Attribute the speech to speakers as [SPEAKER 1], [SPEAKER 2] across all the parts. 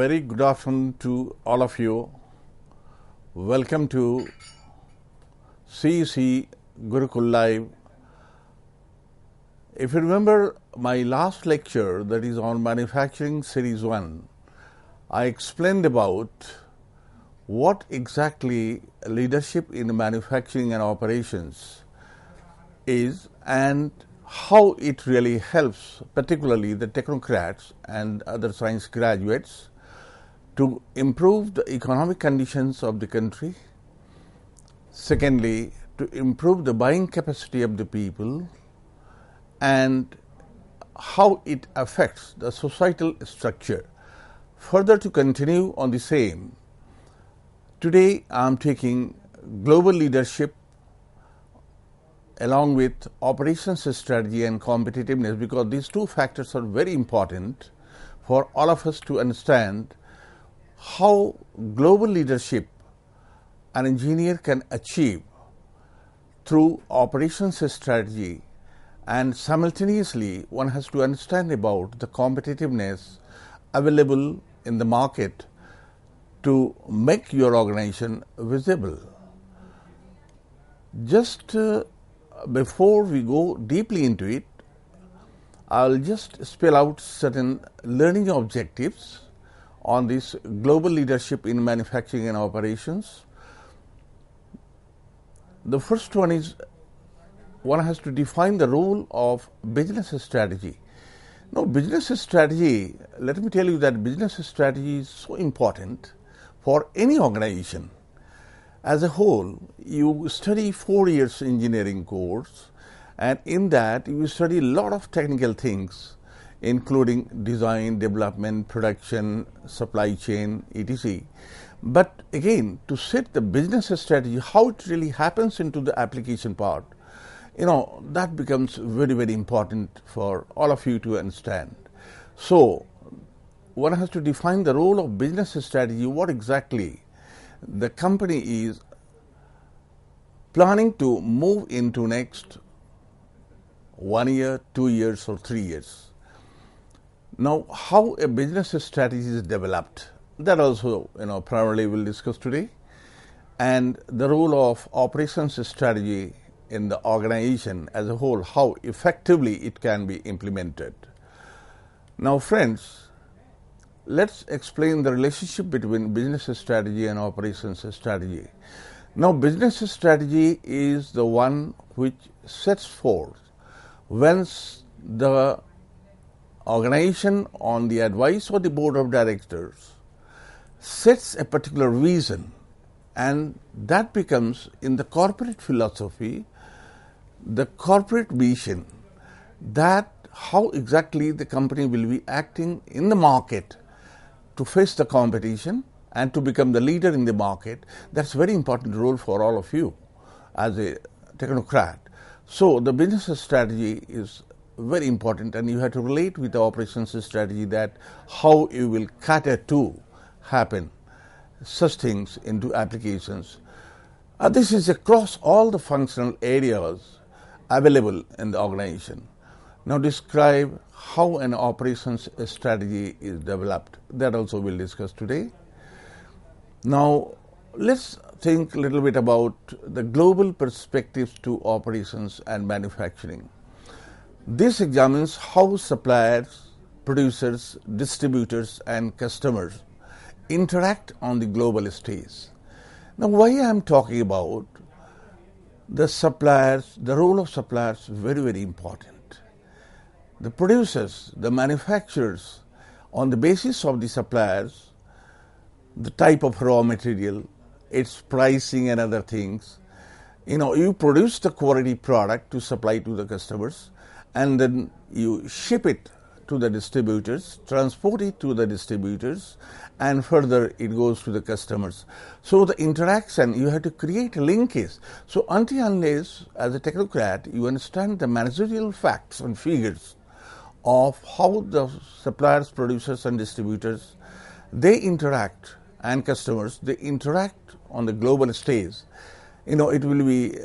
[SPEAKER 1] very good afternoon to all of you. Welcome to CEC Gurukul Live. If you remember my last lecture, that is on Manufacturing Series 1, I explained about what exactly leadership in manufacturing and operations is and how it really helps, particularly the technocrats and other science graduates, to improve the economic conditions of the country. Secondly, to improve the buying capacity of the people and how it affects the societal structure. Further, to continue on the same, today I am taking global leadership along with operations strategy and competitiveness, because these two factors are very important for all of us to understand how global leadership an engineer can achieve through operations strategy, and simultaneously one has to understand about the competitiveness available in the market to make your organization visible. Just before we go deeply into it, I'll just spell out certain learning objectives on this global leadership in manufacturing and operations. The first one is one has to define the role of business strategy. Now, business strategy, let me tell you that business strategy is so important for any organization. As a whole, you study 4 years engineering course, and in that you study a lot of technical things, including design, development, production, supply chain, etc. But again, to set the business strategy, how it really happens into the application part, that becomes very, very important for all of you to understand. So, one has to define the role of business strategy, what exactly the company is planning to move into next 1 year, 2 years or 3 years. Now, how a business strategy is developed, that also primarily we'll discuss today, and the role of operations strategy in the organization as a whole, how effectively it can be implemented. Now, friends, let's explain the relationship between business strategy and operations strategy. Now, business strategy is the one which sets forth when the organization, on the advice of the board of directors, sets a particular vision, and that becomes, in the corporate philosophy, the corporate vision, that how exactly the company will be acting in the market to face the competition and to become the leader in the market. That's a very important role for all of you as a technocrat. So, the business strategy is very important, and you have to relate with the operations strategy, that how you will cater to happen such things into applications. This is across all the functional areas available in the organization. Now, describe how an operations strategy is developed. That also we'll discuss today. Now, let's think a little bit about the global perspectives to operations and manufacturing. This examines how suppliers, producers, distributors and customers interact on the global stage. Now, why I am talking about the suppliers, the role of suppliers is very, very important. The producers, the manufacturers, on the basis of the suppliers, the type of raw material, its pricing and other things, you produce the quality product to supply to the customers, and then you ship it to the distributors, transport it to the distributors, and further it goes to the customers. So, the interaction, you have to create a linkage. So, until unless as a technocrat you understand the managerial facts and figures of how the suppliers, producers and distributors, they interact, and customers, they interact on the global stage, it will be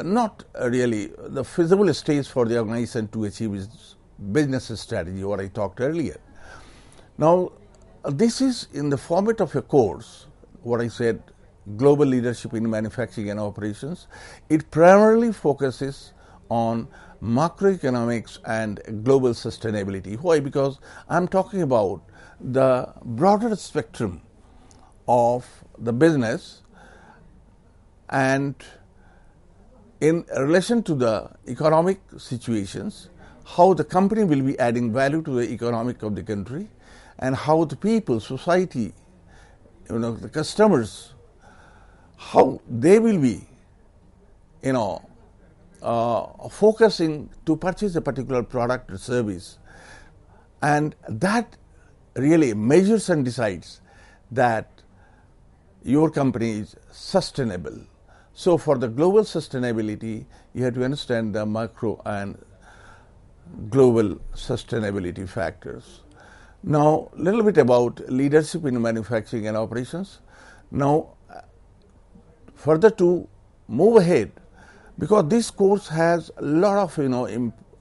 [SPEAKER 1] not really the feasible stage for the organization to achieve its business strategy, what I talked earlier. Now, this is in the format of a course, what I said, Global Leadership in Manufacturing and Operations. It primarily focuses on macroeconomics and global sustainability. Why? Because I'm talking about the broader spectrum of the business, and in relation to the economic situations, how the company will be adding value to the economic of the country, and how the people, society, the customers, how they will be, focusing to purchase a particular product or service. And that really measures and decides that your company is sustainable. So for the global sustainability, you have to understand the macro and global sustainability factors. Now, a little bit about leadership in manufacturing and operations. Now, further to move ahead, because this course has a lot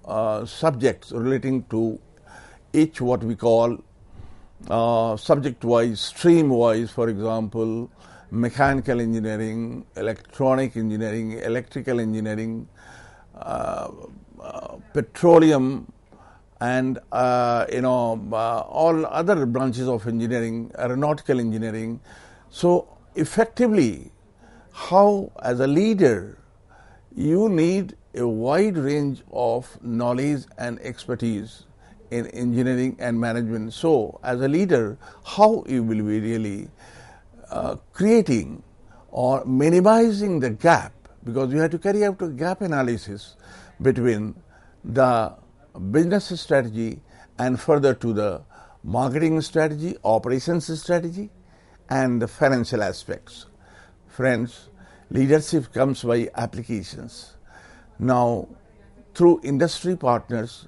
[SPEAKER 1] of subjects relating to each what we call subject-wise, stream-wise, for example, mechanical engineering, electronic engineering, electrical engineering, petroleum, and all other branches of engineering, aeronautical engineering. So effectively, how as a leader you need a wide range of knowledge and expertise in engineering and management. So as a leader, how you will be really creating or minimizing the gap, because you have to carry out a gap analysis between the business strategy and further to the marketing strategy, operations strategy, and the financial aspects. Friends, leadership comes by applications. Now, through industry partners,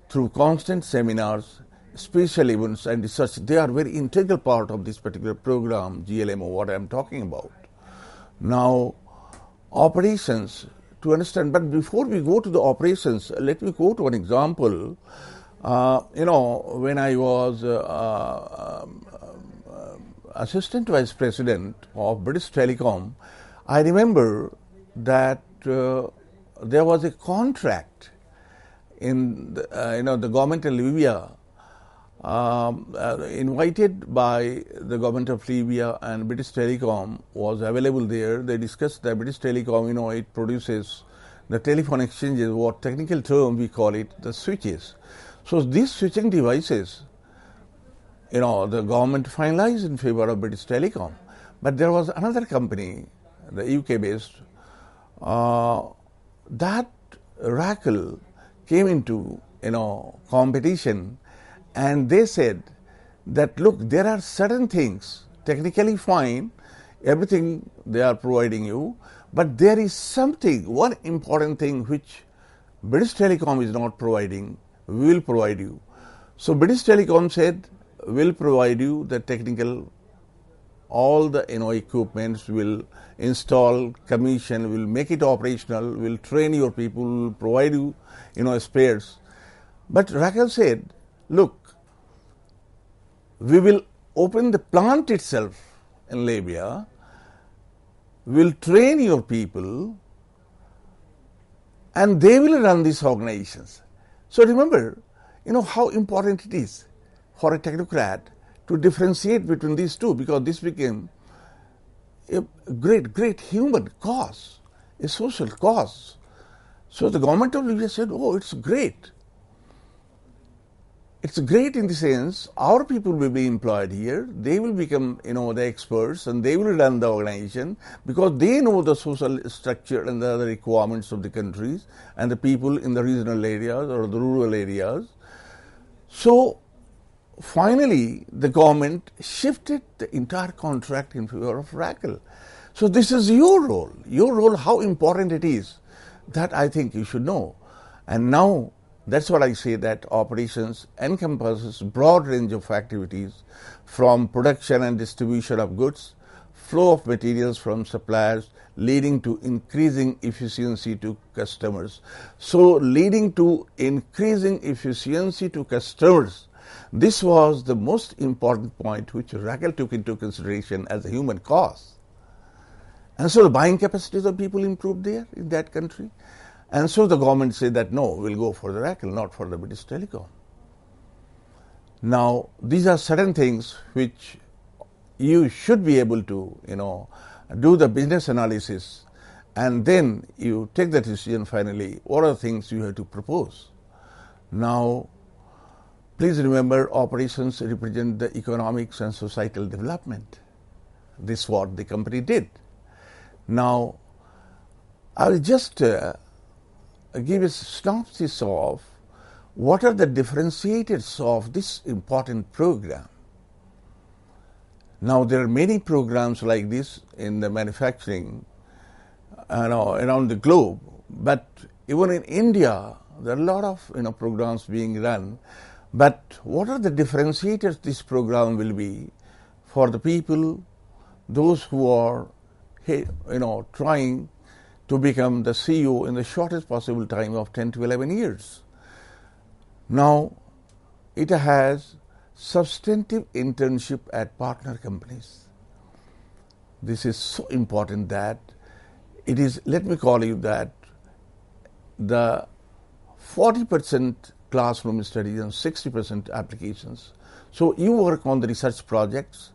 [SPEAKER 1] through constant seminars, special events and research, they are very integral part of this particular program, GLMO, what I am talking about. Now, operations, to understand, but before we go to the operations, let me go to an example. When I was Assistant Vice President of British Telecom, I remember that there was a contract in the government of Libya, invited by the government of Libya, and British Telecom was available there. They discussed that British Telecom, it produces the telephone exchanges, what technical term we call it, the switches. So these switching devices, the government finalized in favor of British Telecom. But there was another company, the UK based, that Rackle came into competition, and they said that, look, there are certain things technically fine, everything they are providing you, but there is something, one important thing which British Telecom is not providing, we will provide you. So British Telecom said, we'll provide you the technical, all the equipments, will install, commission, will make it operational, will train your people, will provide you spares. But Rackle said, look, we will open the plant itself in Libya, will train your people, and they will run these organizations. So remember, how important it is for a technocrat to differentiate between these two, because this became a great human cause, a social cause. So the government of Libya said, oh, it's great. It's great in the sense our people will be employed here, they will become the experts, and they will run the organization because they know the social structure and the other requirements of the countries and the people in the regional areas or the rural areas. So finally the government shifted the entire contract in favor of Rackle. So this is your role, how important it is, that I think you should know. And now that's what I say, that operations encompasses broad range of activities from production and distribution of goods, flow of materials from suppliers, leading to increasing efficiency to customers. So leading to increasing efficiency to customers, This was the most important point which Raquel took into consideration as a human cause. And so the buying capacities of people improved there in that country. And so the government said that no, we'll go for the Raquel, not for the British Telecom. Now, these are certain things which you should be able to, do the business analysis, and then you take the decision finally, what are the things you have to propose. Now, please remember, operations represent the economics and societal development. This is what the company did. Now, I will just give a synopsis of what are the differentiators of this important program. Now, there are many programs like this in the manufacturing around the globe, but even in India, there are a lot of programs being run. But what are the differentiators this program will be for the people, those who are trying to become the CEO in the shortest possible time of 10 to 11 years. Now, it has substantive internship at partner companies. This is so important that it is, let me call you that, the 40% classroom studies and 60% applications. So you work on the research projects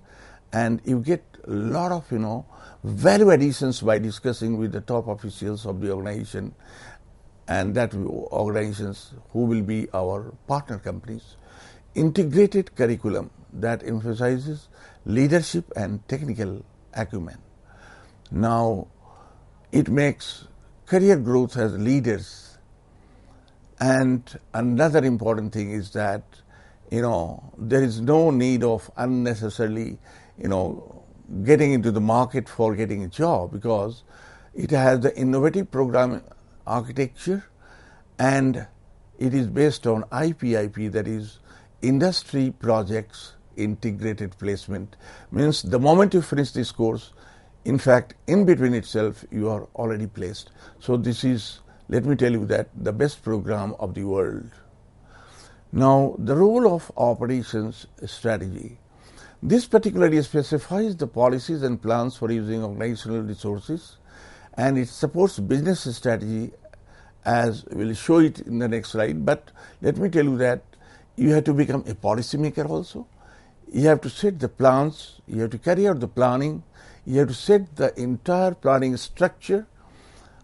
[SPEAKER 1] and you get a lot of value additions by discussing with the top officials of the organization, and that organizations who will be our partner companies. Integrated curriculum that emphasizes leadership and technical acumen. Now, it makes career growth as leaders. And another important thing is that, there is no need of unnecessarily, getting into the market for getting a job, because it has the innovative program architecture and it is based on IPIP, that is industry projects integrated placement. Means the moment you finish this course, in fact, in between itself, you are already placed. So this is, let me tell you that, the best program of the world. Now, the role of operations strategy. This particularly specifies the policies and plans for using organizational resources, and it supports business strategy, as we'll show it in the next slide. But let me tell you that you have to become a policymaker also. You have to set the plans, you have to carry out the planning, you have to set the entire planning structure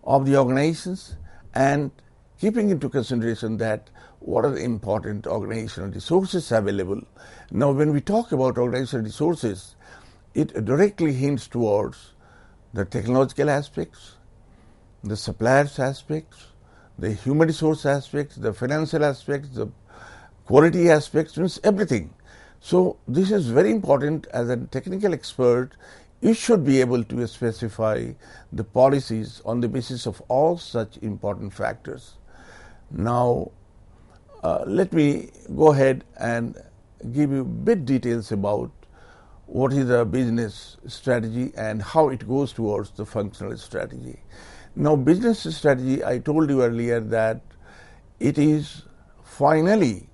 [SPEAKER 1] of the organizations, and keeping into consideration that what are the important organizational resources available. Now, when we talk about organizational resources, it directly hints towards the technological aspects, the suppliers aspects, the human resource aspects, the financial aspects, the quality aspects, means everything. So this is very important. As a technical expert, you should be able to specify the policies on the basis of all such important factors. Now, let me go ahead and give you bit details about what is a business strategy and how it goes towards the functional strategy. Now, business strategy, I told you earlier that it is finally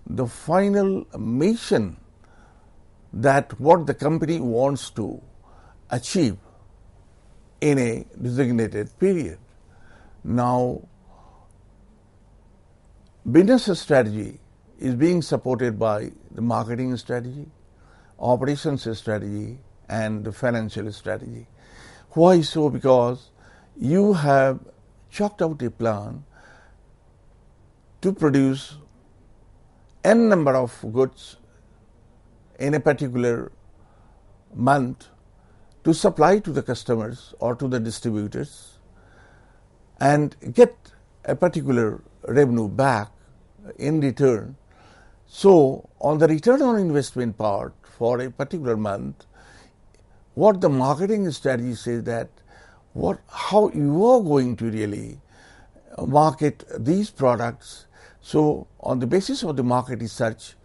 [SPEAKER 1] the final mission that what the company wants to achieve in a designated period. Now, business strategy is being supported by the marketing strategy, operations strategy, and the financial strategy. Why so? Because you have chalked out a plan to produce n number of goods in a particular month to supply to the customers or to the distributors and get a particular revenue back in return. So, on the return on investment part for a particular month, what the marketing strategy says that how you are going to really market these products. So, on the basis of the market research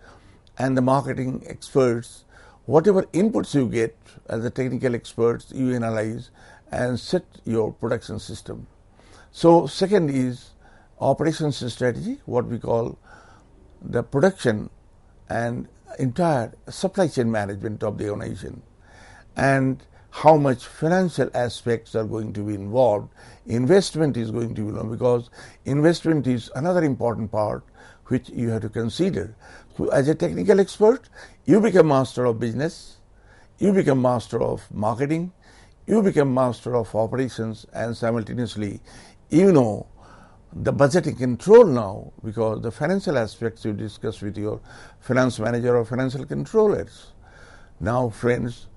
[SPEAKER 1] and the marketing experts, whatever inputs you get as the technical experts, you analyze and set your production system. So, second is operations strategy, what we call the production and entire supply chain management of the organization, and how much financial aspects are going to be involved. Investment is going to be involved, because investment is another important part which you have to consider. So as a technical expert, you become master of business, you become master of marketing, you become master of operations, and simultaneously you know the budgeting control now, because the financial aspects you discuss with your finance manager or financial controllers. Now friends,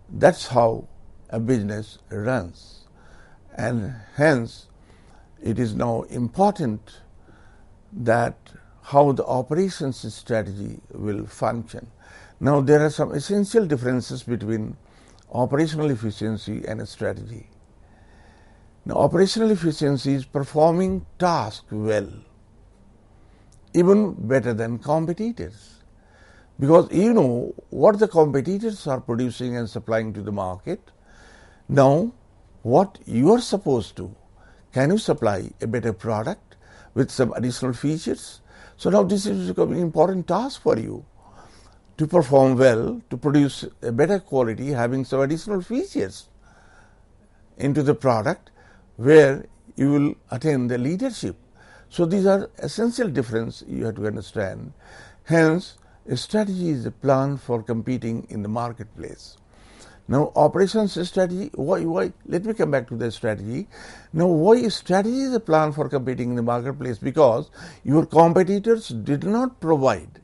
[SPEAKER 1] that's how a business runs, and hence it is now important that how the operations strategy will function. Now there are some essential differences between operational efficiency and strategy. Now, operational efficiency is performing tasks well, even better than competitors, because you know what the competitors are producing and supplying to the market. Now, what you are supposed to, can you supply a better product with some additional features? So now this is becoming an important task for you, to perform well, to produce a better quality, having some additional features into the product, where you will attain the leadership. So these are essential difference you have to understand. Hence, a strategy is a plan for competing in the marketplace. Now, operations strategy, why? Let me come back to the strategy. Now, why strategy is a plan for competing in the marketplace? Because your competitors did not provide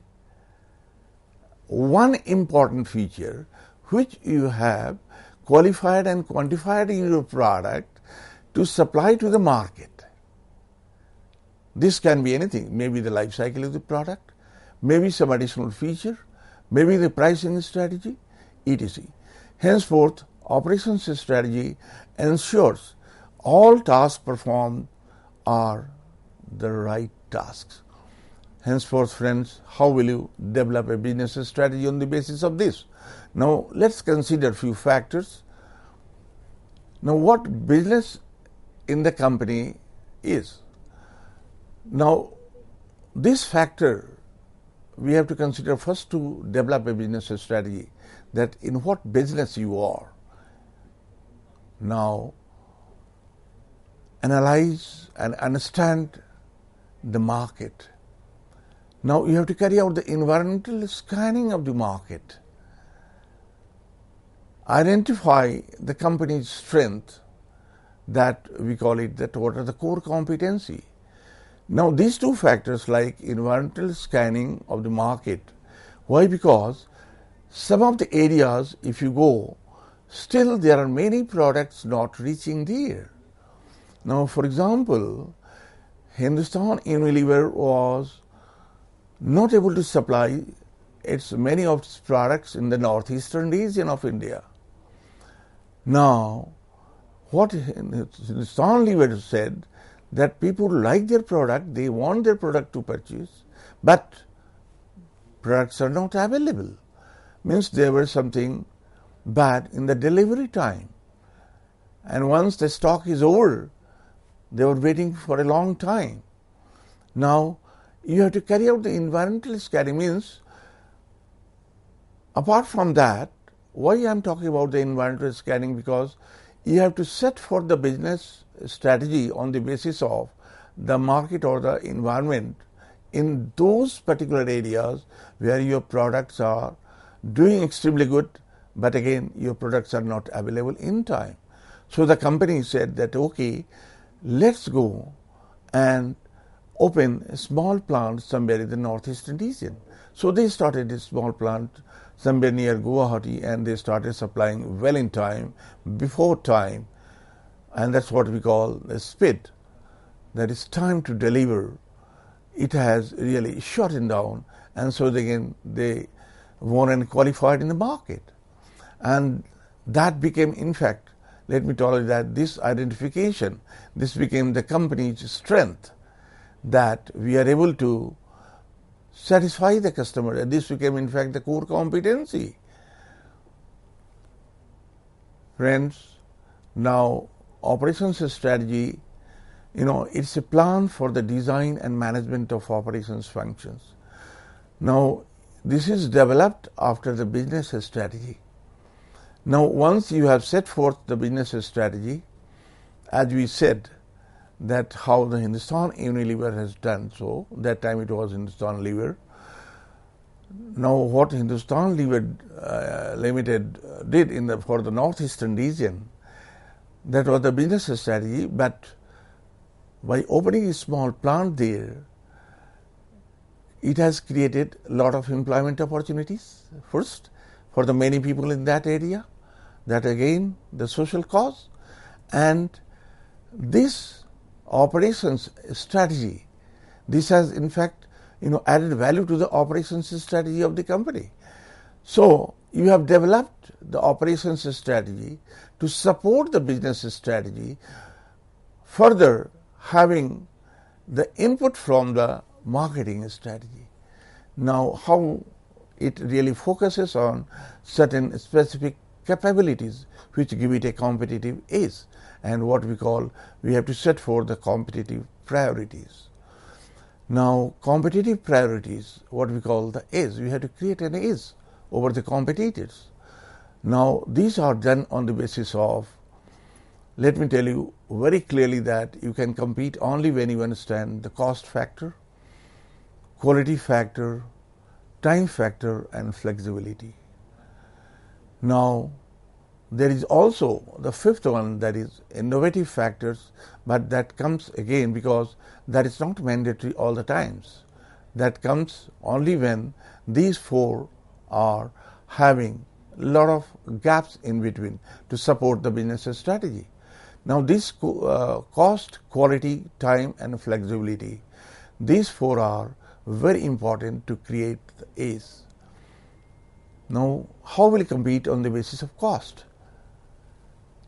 [SPEAKER 1] one important feature which you have qualified and quantified in your product to supply to the market. This can be anything, maybe the life cycle of the product, maybe some additional feature, maybe the pricing strategy, etc. Henceforth, operations strategy ensures all tasks performed are the right tasks. Henceforth, friends, how will you develop a business strategy on the basis of this? Now, let's consider a few factors. Now, what business in the company is. Now, this factor we have to consider first to develop a business strategy, that in what business you are. Now, analyze and understand the market. Now, you have to carry out the environmental scanning of the market. Identify the company's strength, that we call it that what are the core competency. Now, these two factors like environmental scanning of the market. Why? Because some of the areas, if you go, still there are many products not reaching there. Now, for example, Hindustan Unilever was not able to supply many of its products in the northeastern region of India. Now, what Hindustan Unilever said, that people like their product, they want their product to purchase, but products are not available. Means there was something bad in the delivery time. And once the stock is over, they were waiting for a long time. Now, you have to carry out the environmental scanning. Means, apart from that, why I am talking about the environmental scanning? Because you have to set for the business strategy on the basis of the market or the environment in those particular areas where your products are doing extremely good, but again your products are not available in time. So the company said that, okay, let's go and open a small plant somewhere in the northeastern region. So they started a small plant somewhere near Guwahati, and they started supplying well in time, before time, and that's what we call the SPID. That is time to deliver. It has really shortened down, and so again they won and qualified in the market. And that became, in fact, let me tell you that this identification, this became the company's strength, that we are able to satisfy the customer, and this became in fact the core competency. Friends, now operations strategy, it's a plan for the design and management of operations functions. Now, this is developed after the business strategy. Now, once you have set forth the business strategy, as we said, that how the Hindustan Unilever has done so, that time it was Hindustan Lever. Now, what Hindustan Lever Limited did for the northeastern region, that was the business strategy, but by opening a small plant there, it has created a lot of employment opportunities, first, for the many people in that area, that again the social cause, and this operations strategy, this has in fact added value to the operations strategy of the company. So you have developed the operations strategy to support the business strategy, further having the input from the marketing strategy. Now, how it really focuses on certain specific capabilities which give it a competitive edge, and what we have to set for the competitive priorities. Now, competitive priorities, what we call the edge, we have to create an edge over the competitors. Now, these are done on the basis of, let me tell you very clearly that you can compete only when you understand the cost factor, quality factor, time factor, and flexibility. Now, there is also the fifth one, that is innovative factors, but that comes again because that is not mandatory all the times. That comes only when these four are having a lot of gaps in between to support the business strategy. Now, this cost, quality, time, and flexibility, these four are very important to create the ace. Now, how will you compete on the basis of cost?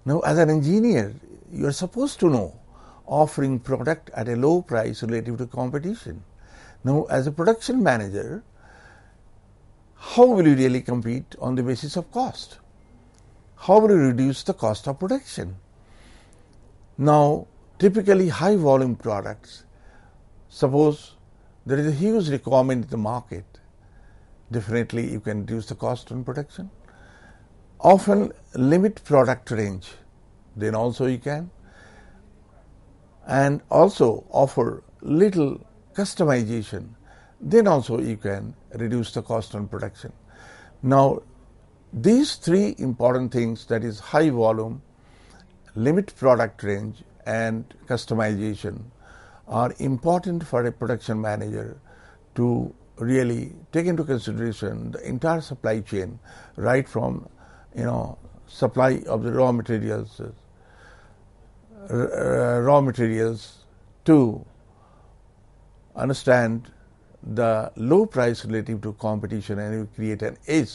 [SPEAKER 1] Now, as an engineer, you are supposed to know offering product at a low price relative to competition. Now, as a production manager, how will you really compete on the basis of cost? How will you reduce the cost of production? Now, typically high volume products, suppose there is a huge requirement in the market, definitely you can reduce the cost on production. Often limit product range, then also you can, and also offer little customization, then also you can reduce the cost on production. Now, these three important things, that is high volume, limit product range, and customization, are important for a production manager to really take into consideration the entire supply chain, right from supply of the raw materials to understand the low price relative to competition, and you create an edge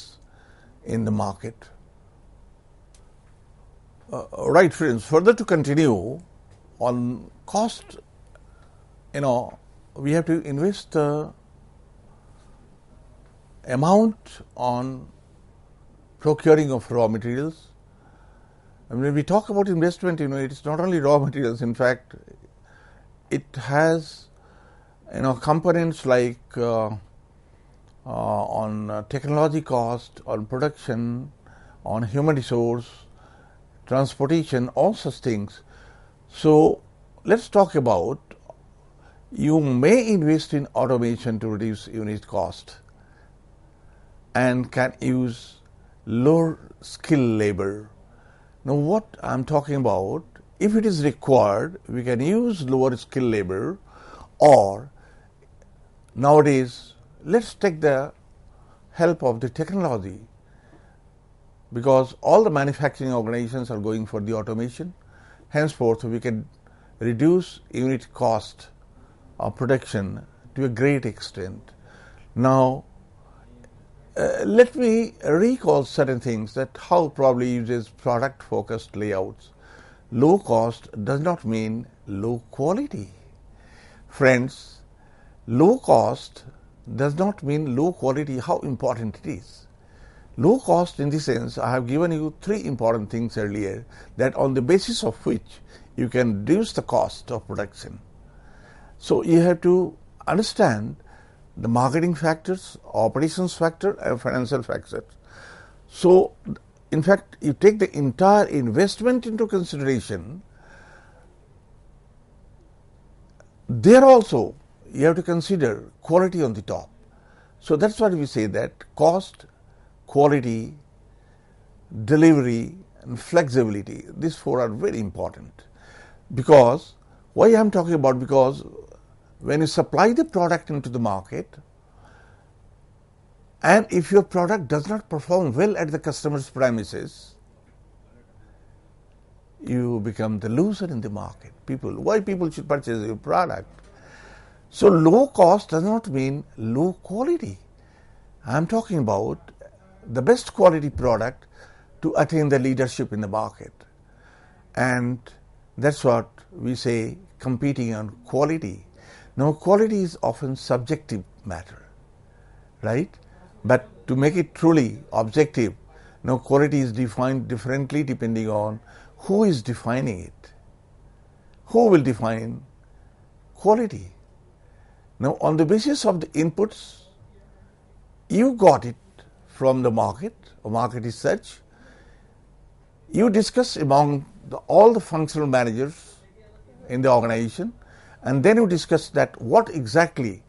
[SPEAKER 1] in the market. Right, friends, further to continue on cost, we have to invest the amount on procuring of raw materials. And when we talk about investment, it's not only raw materials. In fact, it has components like on technology cost, on production, on human resource, transportation, all such things. So let's talk about, you may invest in automation to reduce unit cost and can use lower skill labor. Now, what I'm talking about, if it is required, we can use lower skill labor, or nowadays, let's take the help of the technology, because all the manufacturing organizations are going for the automation. Henceforth, we can reduce unit cost of production to a great extent. Now, let me recall certain things, that how probably uses product focused layouts. Low cost does not mean low quality. Friends, low cost does not mean low quality. How important it is. Low cost in the sense, I have given you three important things earlier, that on the basis of which you can reduce the cost of production. So you have to understand the marketing factors, operations factor, and financial factors. So, in fact, you take the entire investment into consideration. There also you have to consider quality on the top. So that's what we say, that cost, quality, delivery, and flexibility, these four are very important. Because why I'm talking about, because when you supply the product into the market, and if your product does not perform well at the customer's premises, you become the loser in the market. Why people should purchase your product? So low cost does not mean low quality. I'm talking about the best quality product to attain the leadership in the market. And that's what we say, competing on quality. Now, quality is often subjective matter, right? But to make it truly objective, now quality is defined differently depending on who is defining it. Who will define quality? Now, on the basis of the inputs, you got it from the market, or market is such, you discuss among all the functional managers in the organization, and then you discuss that what exactly,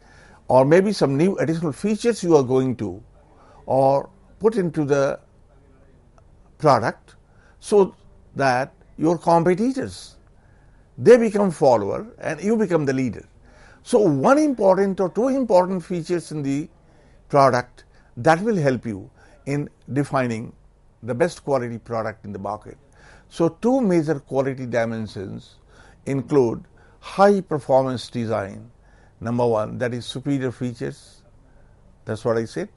[SPEAKER 1] or maybe some new additional features you are going to or put into the product, so that your competitors, they become follower and you become the leader. So one important or two important features in the product that will help you in defining the best quality product in the market. So two major quality dimensions include high performance design, number one, that is superior features, that's what I said,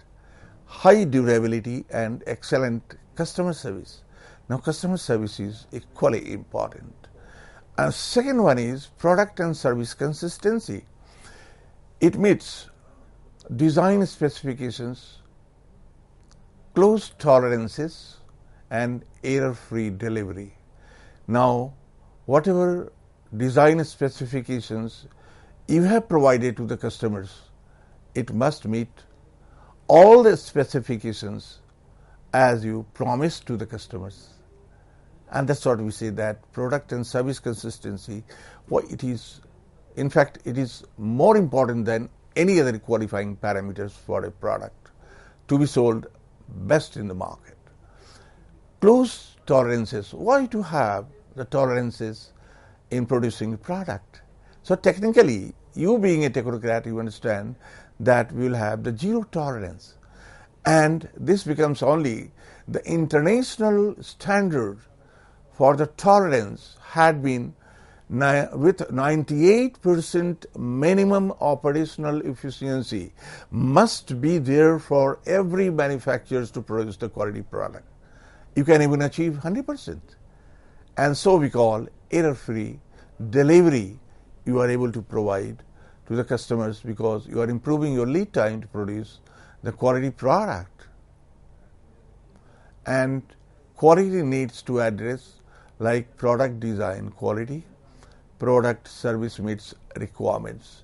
[SPEAKER 1] high durability, and excellent customer service. Now customer service is equally important. And second one is product and service consistency. It meets design specifications, close tolerances, and error-free delivery. Now, whatever design specifications you have provided to the customers, it must meet all the specifications as you promised to the customers. And that's what we say, that product and service consistency, it is, in fact, it is more important than any other qualifying parameters for a product to be sold best in the market. Close tolerances. Why to have the tolerances in producing a product? So technically, you being a technocrat, you understand that we will have the zero tolerance. And this becomes only the international standard for the tolerance had been with 98% minimum operational efficiency must be there for every manufacturer to produce the quality product. You can even achieve 100%. And so we call error-free delivery you are able to provide to the customers, because you are improving your lead time to produce the quality product. And quality needs to address like product design quality, product service meets requirements.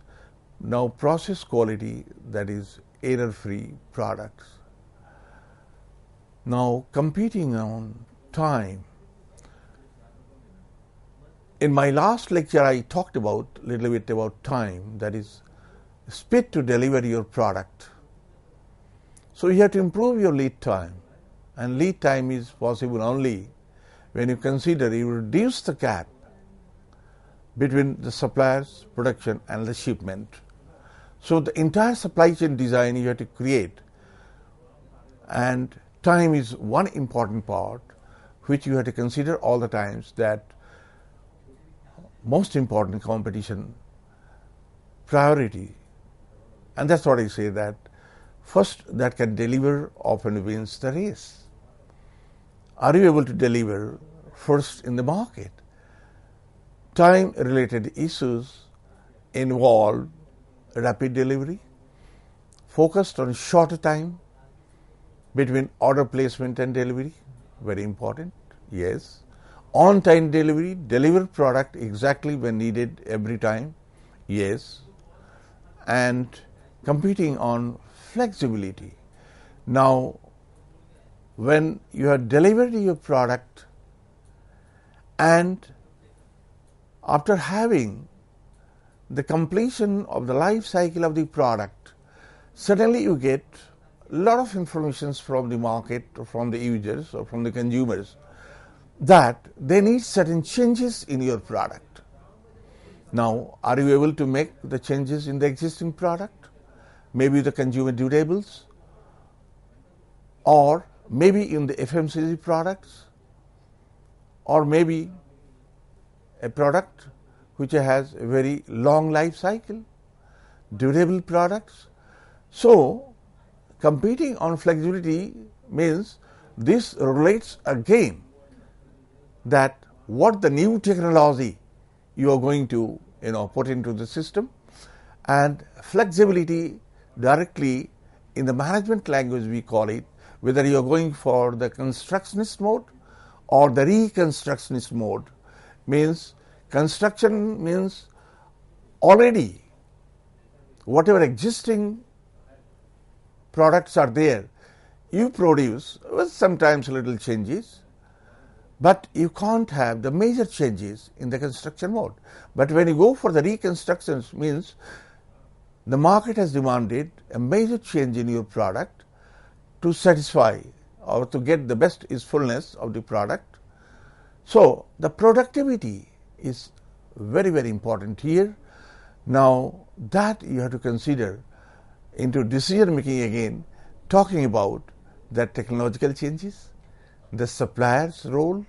[SPEAKER 1] Now process quality, that is error-free products. Now competing on time. In my last lecture I talked about a little bit about time, that is speed to deliver your product. So you have to improve your lead time, and lead time is possible only when you consider you reduce the gap between the supplier's production and the shipment. So the entire supply chain design you have to create, and time is one important part which you have to consider all the times, that most important competition priority. And that's what I say, that first that can deliver often wins the race. Are you able to deliver first in the market? Time related issues involve rapid delivery, focused on shorter time between order placement and delivery, very important, yes. On-time delivery, deliver product exactly when needed every time, yes. And competing on flexibility. Now, when you have delivered your product and after having the completion of the life cycle of the product, suddenly you get a lot of information from the market or from the users or from the consumers that they need certain changes in your product. Now, are you able to make the changes in the existing product? Maybe the consumer durables, or maybe in the FMCG products, or maybe a product which has a very long life cycle, durable products. So, competing on flexibility means this relates again that what the new technology you are going to put into the system, and flexibility directly in the management language we call it, whether you are going for the constructionist mode or the reconstructionist mode. Means construction means already whatever existing products are there, you produce with sometimes little changes, but you can't have the major changes in the construction mode. But when you go for the reconstructions, means the market has demanded a major change in your product to satisfy or to get the best usefulness of the product. So, the productivity is very, very important here. Now, that you have to consider into decision making again, talking about the technological changes, the supplier's role,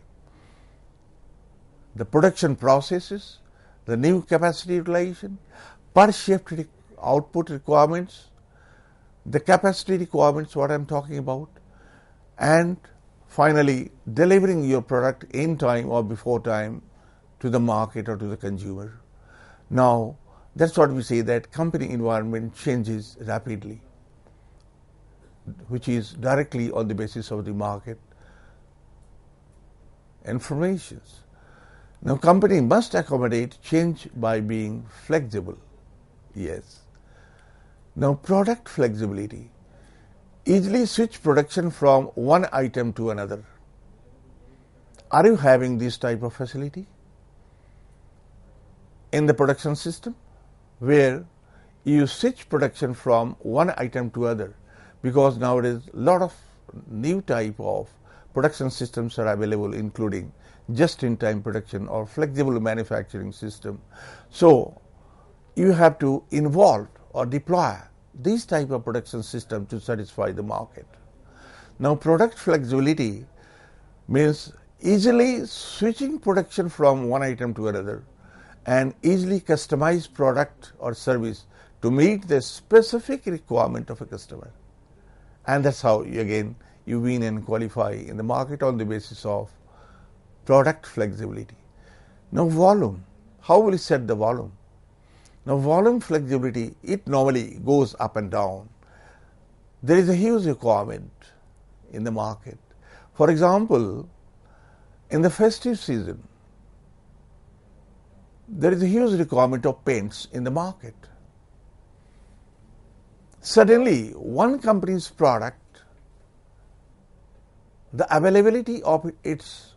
[SPEAKER 1] the production processes, the new capacity utilization, per shift output requirements, the capacity requirements, what I am talking about, and finally delivering your product in time or before time to the market or to the consumer. Now, that's what we say, that company environment changes rapidly, which is directly on the basis of the market informations. Now, company must accommodate change by being flexible. Yes. Now, product flexibility. Easily switch production from one item to another. Are you having this type of facility in the production system where you switch production from one item to other? Because nowadays a lot of new type of production systems are available, including just-in-time production or flexible manufacturing system. So, you have to involve or deploy these type of production system to satisfy the market. Now, product flexibility means easily switching production from one item to another and easily customize product or service to meet the specific requirement of a customer. And that's how you win and qualify in the market on the basis of product flexibility. Now, volume. How will you set the volume? Now, volume flexibility, it normally goes up and down. There is a huge requirement in the market. For example, in the festive season, there is a huge requirement of paints in the market. Suddenly, one company's product, the availability of its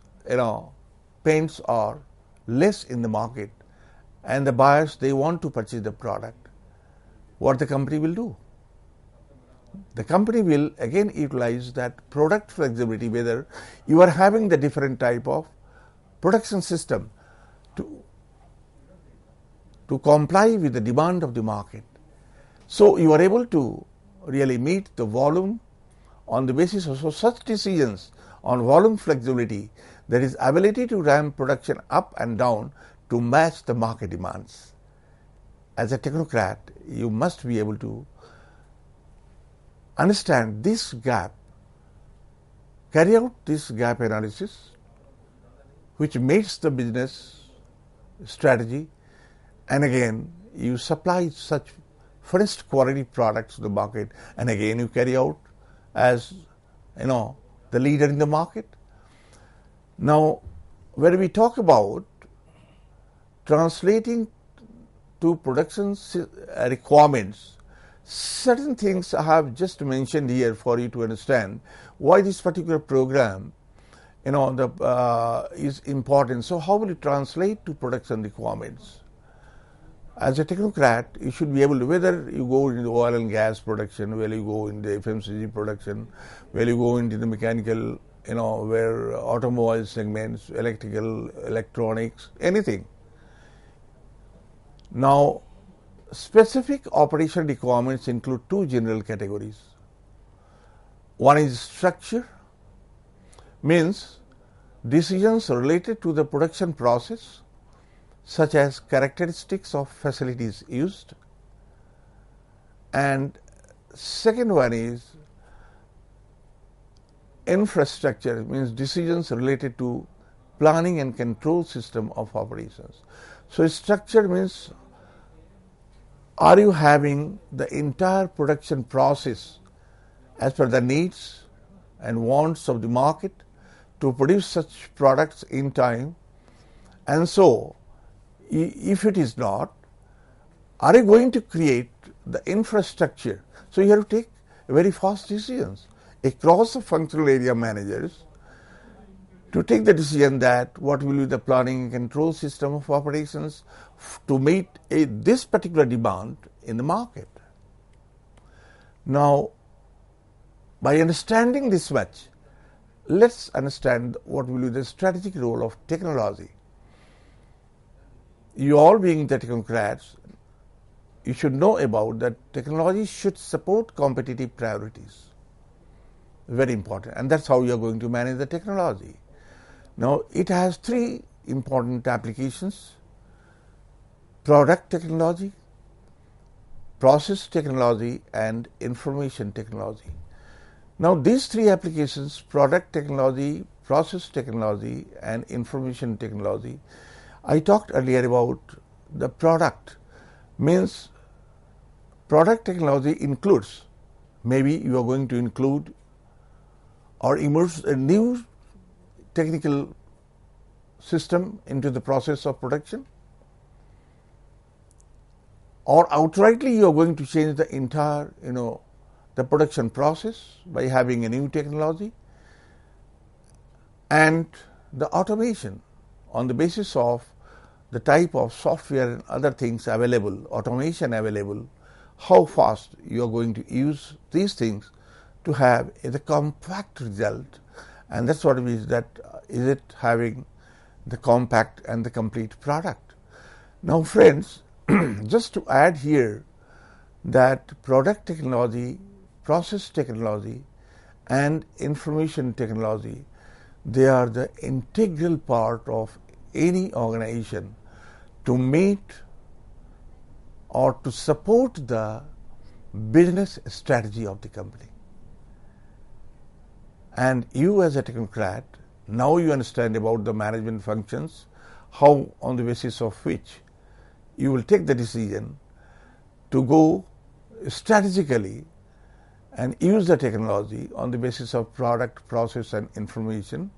[SPEAKER 1] paints are less in the market, and the buyers, they want to purchase the product. What the company will do? The company will again utilize that product flexibility, whether you are having the different type of production system to comply with the demand of the market. So, you are able to really meet the volume on the basis of such decisions on volume flexibility, there is ability to ramp production up and down to match the market demands. As a technocrat, you must be able to understand this gap, carry out this gap analysis, which meets the business strategy, and again you supply such first quality products to the market, and again you carry out as the leader in the market. Now, when we talk about translating to production requirements, Certain things I have just mentioned here for you to understand why this particular program is important. So how will it translate to production requirements? As a technocrat, you should be able to, whether you go into oil and gas production, whether you go into FMCG production, whether you go into the mechanical, where automobile segments, electrical, electronics, anything. Now, specific operation requirements include two general categories. One is structure, means decisions related to the production process, such as characteristics of facilities used, and second one is infrastructure, means decisions related to planning and control system of operations. So structure means, are you having the entire production process as per the needs and wants of the market to produce such products in time? And so if it is not, are you going to create the infrastructure? So you have to take very fast decisions across the functional area managers to take the decision that what will be the planning and control system of operations to meet this particular demand in the market. Now, by understanding this much, let's understand what will be the strategic role of technology. You all being the technocrats, you should know about that technology should support competitive priorities. Very important, and that's how you are going to manage the technology. Now, it has three important applications: product technology, process technology, and information technology. Now, these three applications, product technology, process technology, and information technology, I talked earlier about the product, means product technology includes, maybe you are going to include or immerse a new technical system into the process of production, or outrightly you are going to change the entire, the production process by having a new technology, and the automation on the basis of the type of software and other things available, automation available, how fast you are going to use these things to have the compact result, and that's what it is, that is it having the compact and the complete product. Now friends, just to add here that product technology, process technology, and information technology, they are the integral part of any organization to meet or to support the business strategy of the company. And you as a technocrat, now you understand about the management functions, how on the basis of which you will take the decision to go strategically and use the technology on the basis of product, process, and information.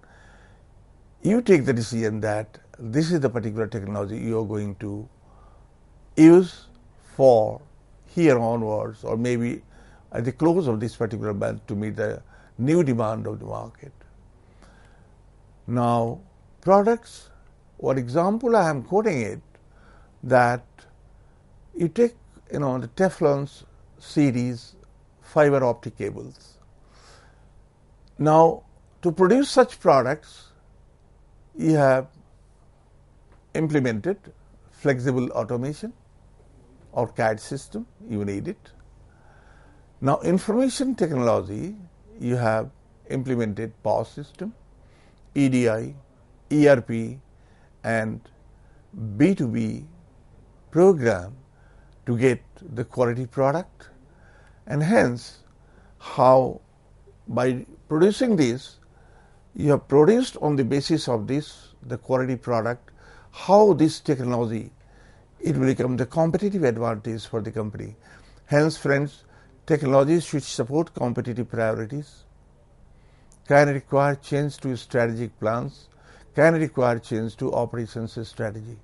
[SPEAKER 1] You take the decision that this is the particular technology you are going to use for here onwards, or maybe at the close of this particular month to meet the new demand of the market. Now, products, one example I am quoting it, that you take the Teflon's series fiber optic cables. Now, to produce such products, you have implemented flexible automation or CAD system, you need it. Now, information technology, you have implemented POS system, EDI, ERP, and B2B program to get the quality product, and hence how by producing this, you have produced on the basis of this the quality product, how this technology, it will become the competitive advantage for the company. Hence friends, technology should support competitive priorities, can require change to strategic plans, can require change to operations strategy.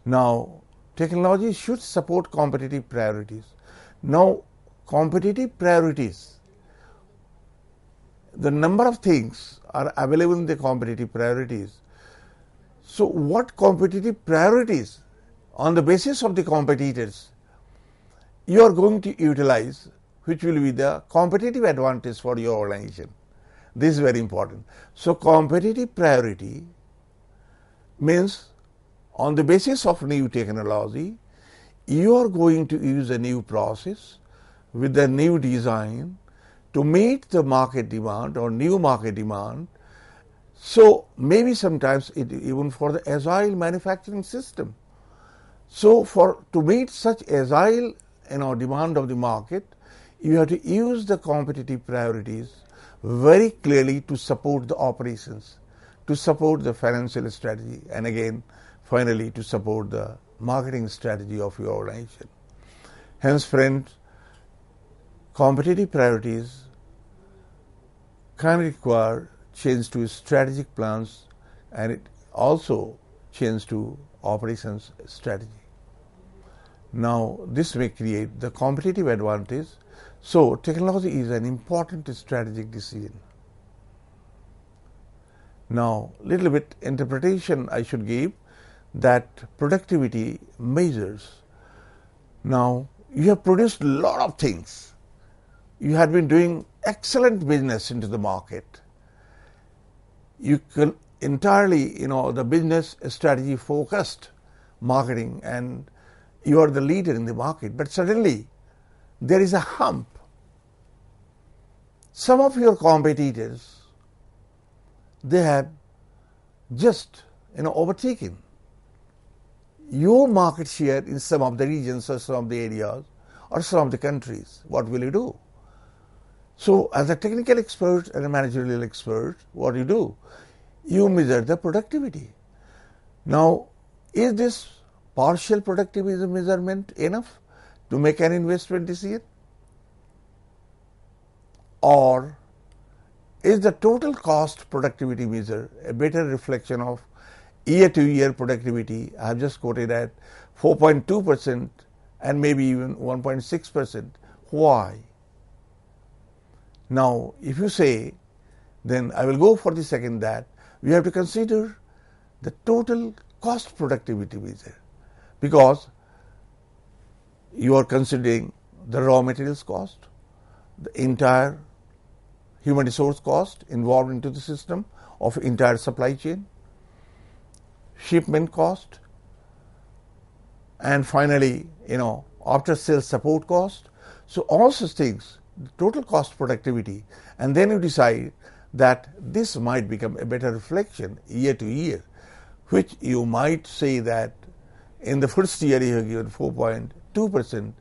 [SPEAKER 1] Now, technology should support competitive priorities. Now, competitive priorities. The number of things are available in the competitive priorities. So, what competitive priorities on the basis of the competitors you are going to utilize, which will be the competitive advantage for your organization. This is very important. So, competitive priority means on the basis of new technology, you are going to use a new process with a new design to meet the market demand or new market demand. So, maybe sometimes even for the agile manufacturing system. So, to meet such agile demand of the market, you have to use the competitive priorities very clearly to support the operations, to support the financial strategy, and again finally to support the marketing strategy of your organization. Hence, friends, competitive priorities can require change to strategic plans, and it also change to operations strategy. Now, this may create the competitive advantage. So, technology is an important strategic decision. Now, little bit interpretation I should give that productivity measures. Now, you have produced a lot of things. You have been doing excellent business into the market. You can entirely, the business strategy focused marketing, and you are the leader in the market. But suddenly, there is a hump. Some of your competitors, they have just, overtaken your market share in some of the regions or some of the areas or some of the countries. What will you do? So, as a technical expert and a managerial expert, what you do? You measure the productivity. Now, is this partial productivity measurement enough to make an investment decision? Or is the total cost productivity measure a better reflection of year-to-year productivity? I have just quoted at 4.2% and maybe even 1.6%. Why? Now, if you say, then I will go for the second that we have to consider the total cost productivity measure, because you are considering the raw materials cost, the entire human resource cost involved into the system of entire supply chain, shipment cost, and finally, after sales support cost. So, all such things, the total cost productivity, and then you decide that this might become a better reflection year to year, which you might say that in the first year you have given 4.2%,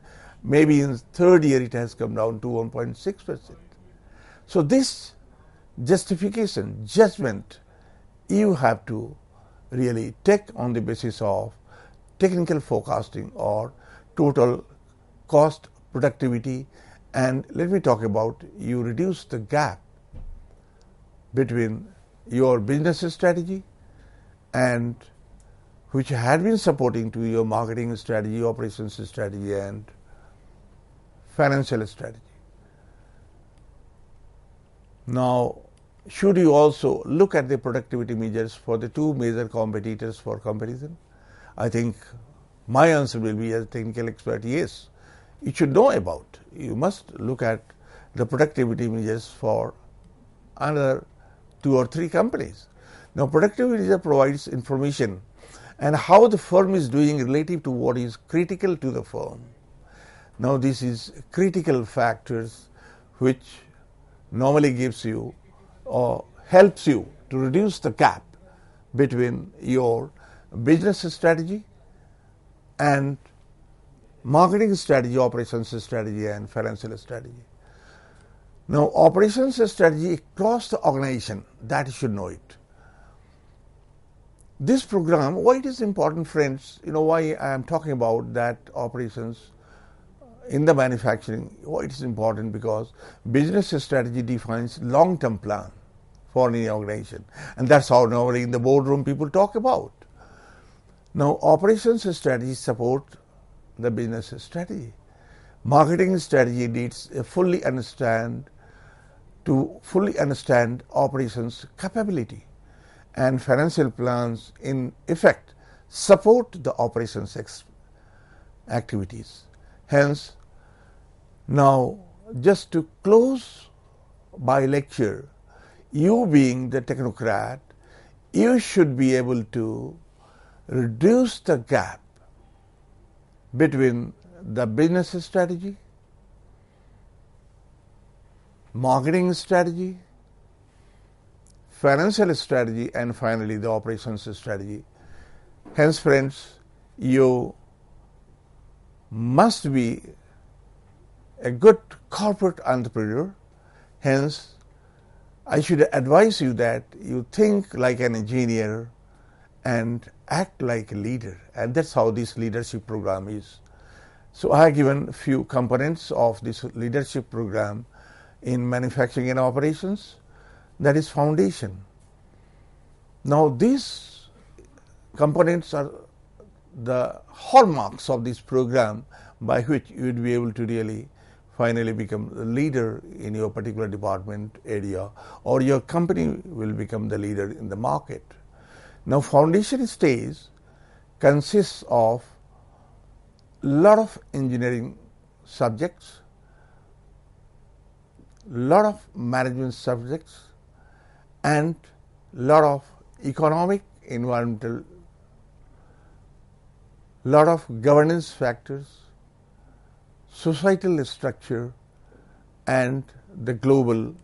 [SPEAKER 1] maybe in the third year it has come down to 1.6%. So, this justification, judgment, you have to really take on the basis of technical forecasting or total cost productivity. And let me talk about, you reduce the gap between your business strategy and which had been supporting to your marketing strategy, operations strategy, and financial strategy. Now, should you also look at the productivity measures for the two major competitors for comparison? I think my answer will be, as a technical expert, yes. You should know about. You must look at the productivity measures for another 2 or 3 companies. Now, productivity measure provides information and how the firm is doing relative to what is critical to the firm. Now, this is critical factors which normally gives you or helps you to reduce the gap between your business strategy and marketing strategy, operations strategy, and financial strategy. Now, operations strategy across the organization, that you should know it. This program, why it is important, friends, why I am talking about that operations in the manufacturing, why it is important, because business strategy defines long-term plan for any organization, and that's how normally in the boardroom people talk about. Now, operations strategy support the business strategy, Marketing strategy needs to fully understand operations capability, and financial plans in effect support the operations activities. Hence, now just to close my lecture, you being the technocrat, you should be able to reduce the gap between the business strategy, marketing strategy, financial strategy, and finally the operations strategy. Hence, friends, you must be a good corporate entrepreneur. Hence, I should advise you that you think like an engineer and act like a leader, and that's how this leadership program is. So I have given a few components of this leadership program in manufacturing and operations. That is foundation. Now these components are the hallmarks of this program by which you would be able to really finally become the leader in your particular department area, or your company will become the leader in the market. Now foundation stage consists of a lot of engineering subjects, lot of management subjects, and lot of economic, environmental, lot of governance factors, societal structure, and the global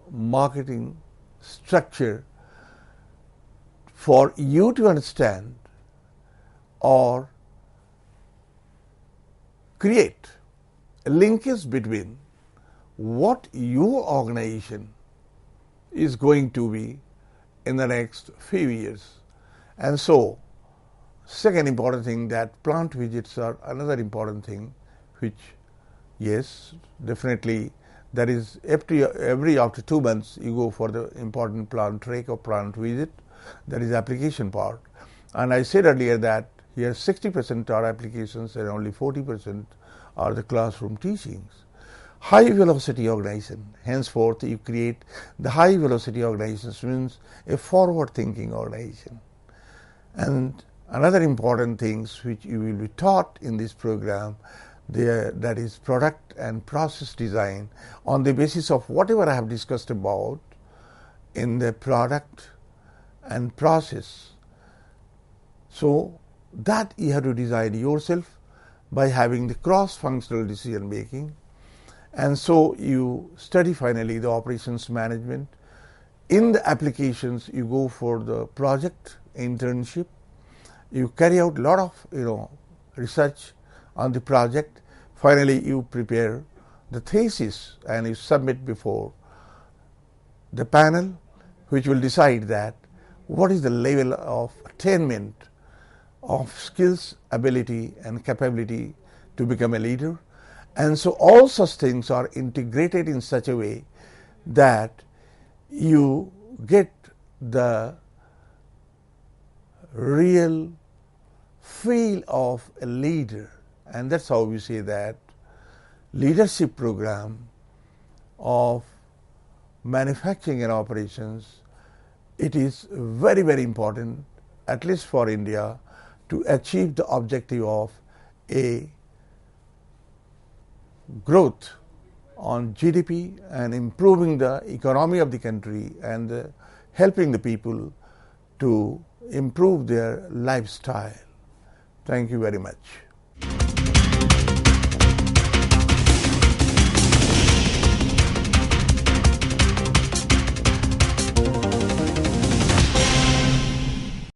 [SPEAKER 1] marketing structure for you to understand or create a linkage between what your organization is going to be in the next few years. And so, second important thing, that plant visits are another important thing, which, yes, definitely that is every after 2 months you go for the important plant trek or plant visit. That is application part. And I said earlier that here 60% are applications and only 40% are the classroom teachings. High velocity organization, henceforth you create the high velocity organizations, means a forward thinking organization. And another important things which you will be taught in this program, that is product and process design on the basis of whatever I have discussed about in the product and process. So that you have to design yourself by having the cross-functional decision making. And so you study finally the operations management. In the applications, you go for the project internship. You carry out a lot of research on the project. Finally, you prepare the thesis and you submit before the panel, which will decide that what is the level of attainment of skills, ability, and capability to become a leader. And so all such things are integrated in such a way that you get the real feel of a leader. And that's how we say that leadership program of manufacturing and operations, it is very, very important, at least for India, to achieve the objective of a growth on GDP and improving the economy of the country and helping the people to improve their lifestyle. Thank you very much.